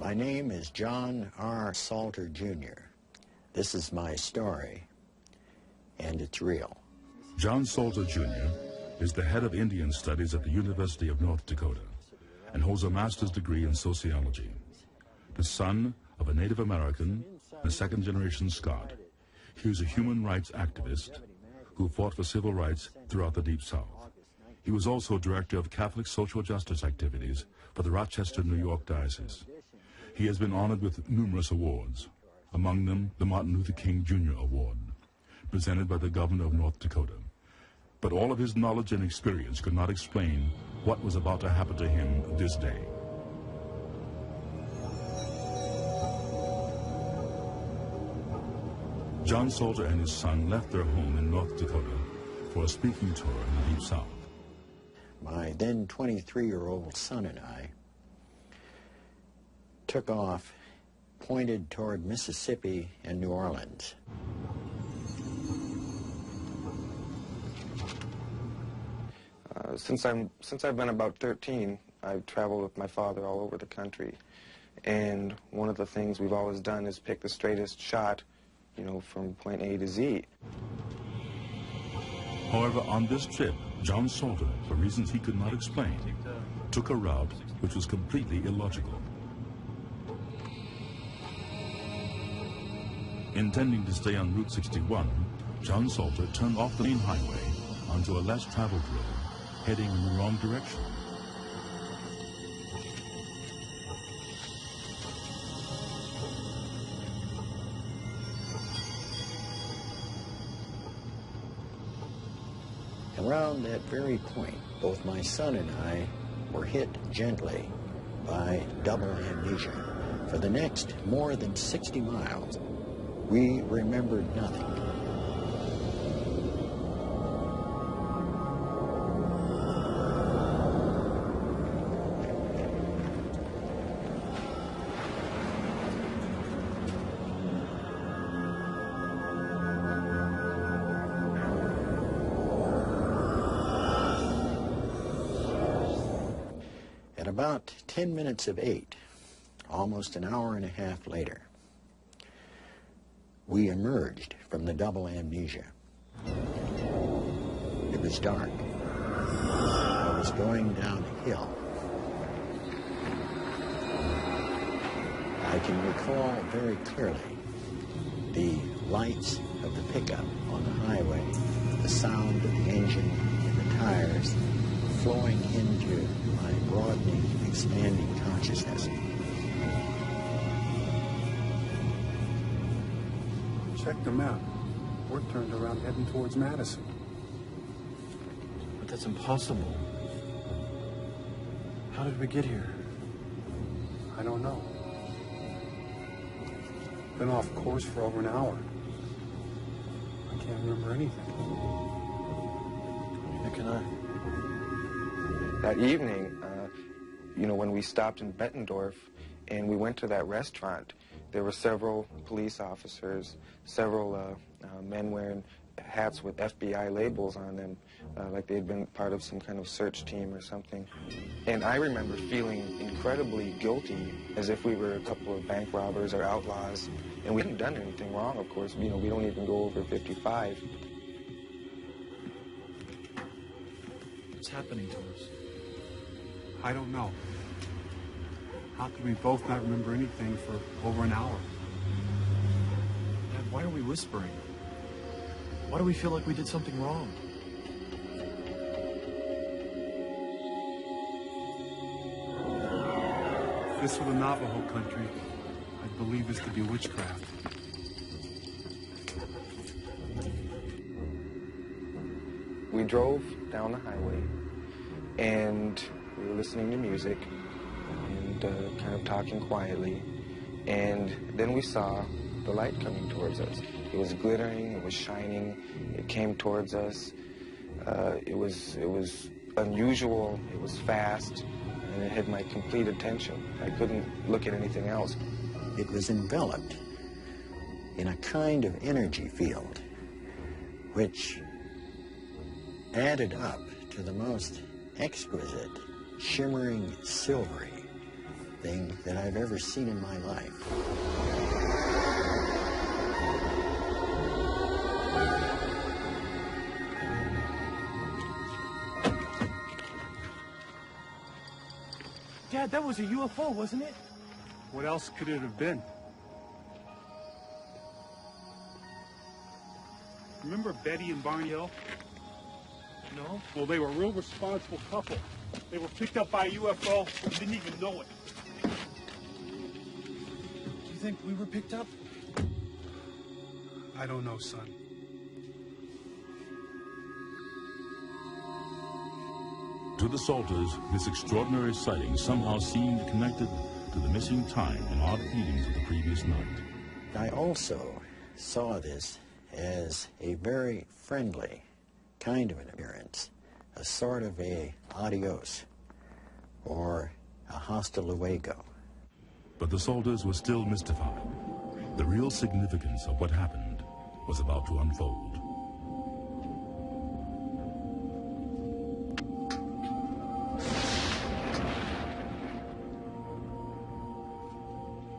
My name is John R. Salter, Jr. This is my story, and it's real. John Salter, Jr. is the head of Indian Studies at the University of North Dakota and holds a master's degree in sociology. The son of a Native American and a second-generation Scot, he was a human rights activist who fought for civil rights throughout the Deep South. He was also director of Catholic social justice activities for the Rochester, New York Diocese. He has been honored with numerous awards, among them the Martin Luther King Jr. Award, presented by the governor of North Dakota. But all of his knowledge and experience could not explain what was about to happen to him this day. John Salter and his son left their home in North Dakota for a speaking tour in the Deep South. My then 23-year-old son and I took off, pointed toward Mississippi and New Orleans. Since I've been about 13, I've traveled with my father all over the country. And one of the things we've always done is pick the straightest shot, you know, from point A to Z. However, on this trip, John Salter, for reasons he could not explain, took a route which was completely illogical. Intending to stay on Route 61, John Salter turned off the main highway onto a less traveled road, heading in the wrong direction. Around that very point, both my son and I were hit gently by double amnesia. For the next more than 60 miles, we remembered nothing. At about 10 minutes of 8, almost an hour and a half later, we emerged from the double amnesia. It was dark. I was going down a hill. I can recall very clearly the lights of the pickup on the highway, the sound of the engine and the tires flowing into my broadening, expanding consciousness. Check the map. We're turned around heading towards Madison. But that's impossible. How did we get here? I don't know. Been off course for over an hour. I can't remember anything. Neither can I. That evening, you know, when we stopped in Bettendorf and we went to that restaurant, there were several police officers, several men wearing hats with FBI labels on them, like they had been part of some kind of search team or something. And I remember feeling incredibly guilty, as if we were a couple of bank robbers or outlaws. And we hadn't done anything wrong, of course. You know, we don't even go over 55. What's happening to us? I don't know. How could we both not remember anything for over an hour? Dad, why are we whispering? Why do we feel like we did something wrong? If this were the Navajo country, I'd believe this to be witchcraft. We drove down the highway, and we were listening to music and kind of talking quietly. And then we saw the light coming towards us. It was glittering, it was shining, it came towards us. It was unusual, it was fast, and it had my complete attention. I couldn't look at anything else. It was enveloped in a kind of energy field which added up to the most exquisite, shimmering silvery thing that I've ever seen in my life. Dad, that was a UFO, wasn't it? What else could it have been? Remember Betty and Barney Hill? No. Well, they were a real responsible couple. They were picked up by a UFO and didn't even know it. Do you think we were picked up? I don't know, son. To the Salters, this extraordinary sighting somehow seemed connected to the missing time and odd feelings of the previous night. I also saw this as a very friendly kind of an appearance, a sort of a adios or a hasta luego. But the Salters were still mystified. The real significance of what happened was about to unfold.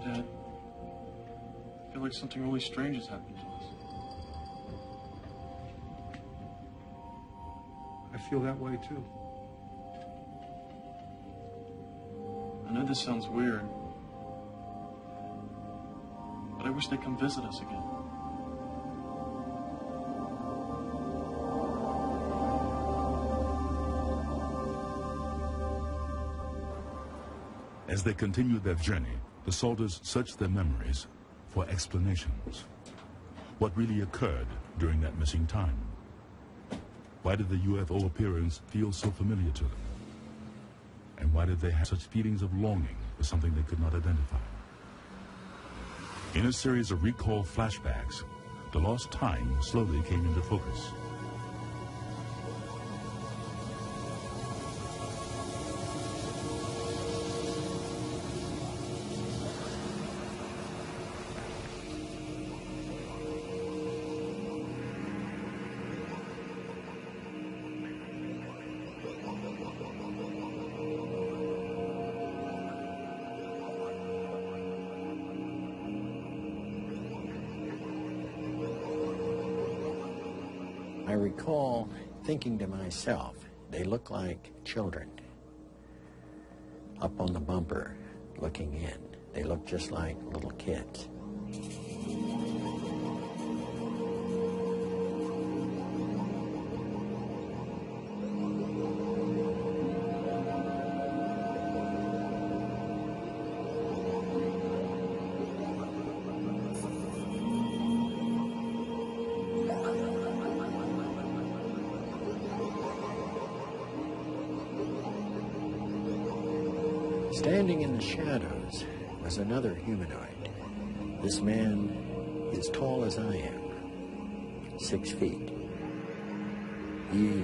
Dad, I feel like something really strange has happened to us. I feel that way, too. I know this sounds weird, but I wish they'd come visit us again. As they continued their journey, the Salters searched their memories for explanations. What really occurred during that missing time? Why did the UFO appearance feel so familiar to them? And why did they have such feelings of longing for something they could not identify? In a series of recall flashbacks, the lost time slowly came into focus. I recall thinking to myself, they look like children. Up on the bumper, looking in. They look just like little kids. Standing in the shadows was another humanoid. This man is as tall as I am, 6 feet. He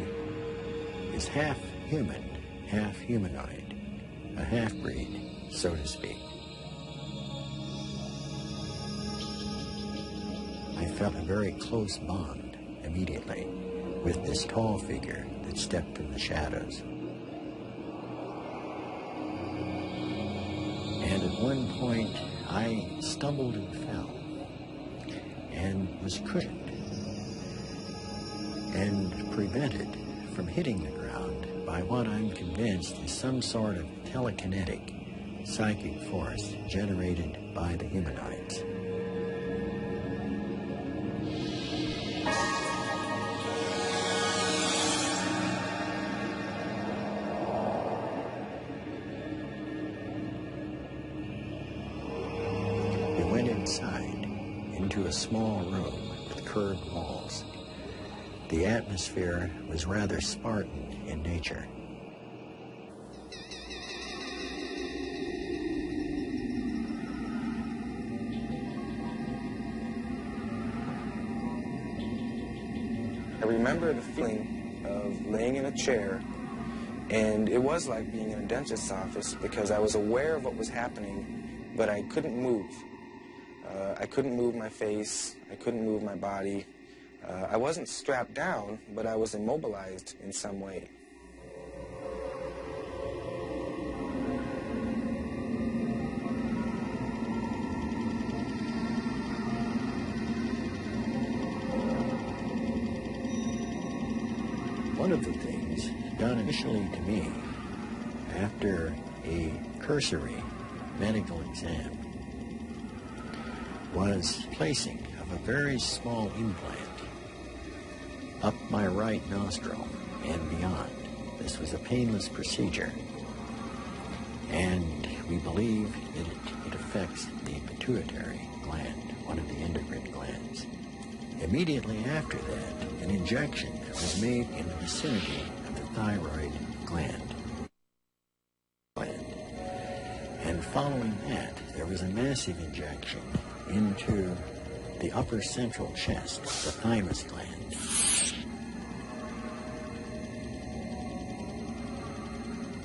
is half human, half humanoid, a half-breed, so to speak. I felt a very close bond immediately with this tall figure that stepped from the shadows. And at one point, I stumbled and fell and was cushioned and prevented from hitting the ground by what I'm convinced is some sort of telekinetic psychic force generated by the humanoids. Into a small room with curved walls. The atmosphere was rather Spartan in nature. I remember the feeling of laying in a chair, and it was like being in a dentist's office because I was aware of what was happening, but I couldn't move. I couldn't move my face, I couldn't move my body. I wasn't strapped down, but I was immobilized in some way. One of the things done initially to me after a cursory medical exam was placing of a very small implant up my right nostril and beyond. This was a painless procedure, and we believe that it affects the pituitary gland, one of the endocrine glands. Immediately after that, an injection was made in the vicinity of the thyroid gland. And following that, there was a massive injection into the upper central chest, the thymus gland.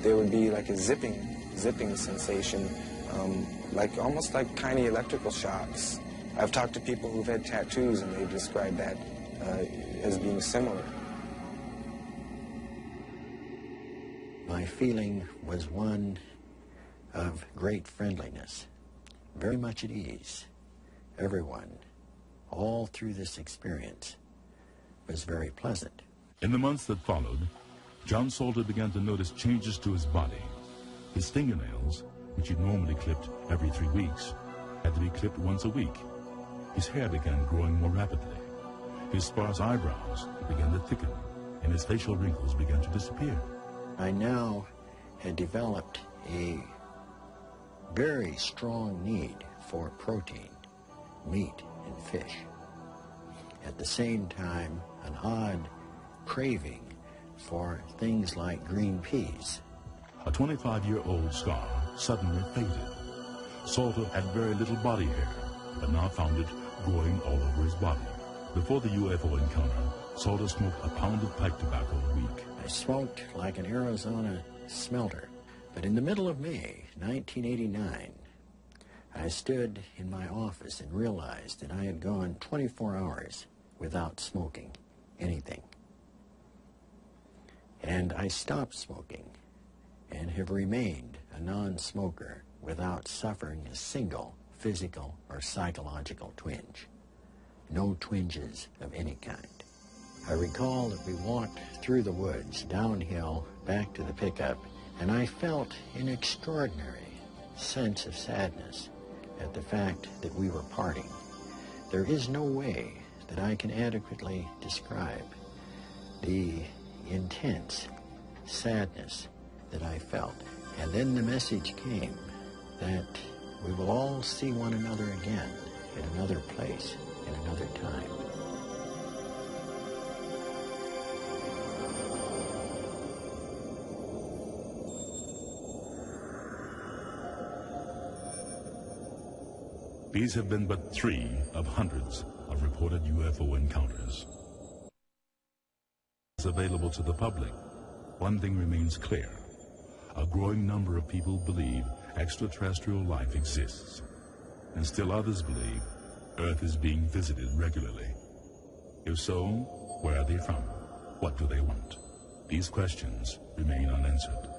There would be like a zipping sensation, almost like tiny electrical shocks. I've talked to people who've had tattoos, and they've described that as being similar. My feeling was one of great friendliness, very much at ease. Everyone, all through this experience, was very pleasant. In the months that followed, John Salter began to notice changes to his body. His fingernails, which he normally clipped every 3 weeks, had to be clipped once a week. His hair began growing more rapidly. His sparse eyebrows began to thicken, and his facial wrinkles began to disappear. I now had developed a very strong need for protein, meat and fish. At the same time, an odd craving for things like green peas. A 25-year-old scar suddenly faded. Salter had very little body hair, but now found it growing all over his body. Before the UFO encounter, Salter smoked a pound of pipe tobacco a week. I smoked like an Arizona smelter. But in the middle of May 1989, I stood in my office and realized that I had gone 24 hours without smoking anything. And I stopped smoking and have remained a non-smoker without suffering a single physical or psychological twinge. No twinges of any kind. I recall that we walked through the woods, downhill, back to the pickup, and I felt an extraordinary sense of sadness at the fact that we were parting. There is no way that I can adequately describe the intense sadness that I felt. And then the message came that we will all see one another again in another place, in another time. These have been but 3 of hundreds of reported UFO encounters. It's available to the public. One thing remains clear. A growing number of people believe extraterrestrial life exists, and still others believe Earth is being visited regularly. If so, where are they from? What do they want? These questions remain unanswered.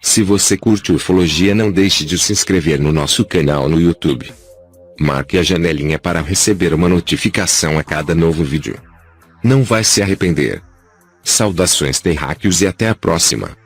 Se você curte ufologia, não deixe de se inscrever no nosso canal no YouTube. Marque a janelinha para receber uma notificação a cada novo vídeo. Não vai se arrepender. Saudações terráqueos e até a próxima.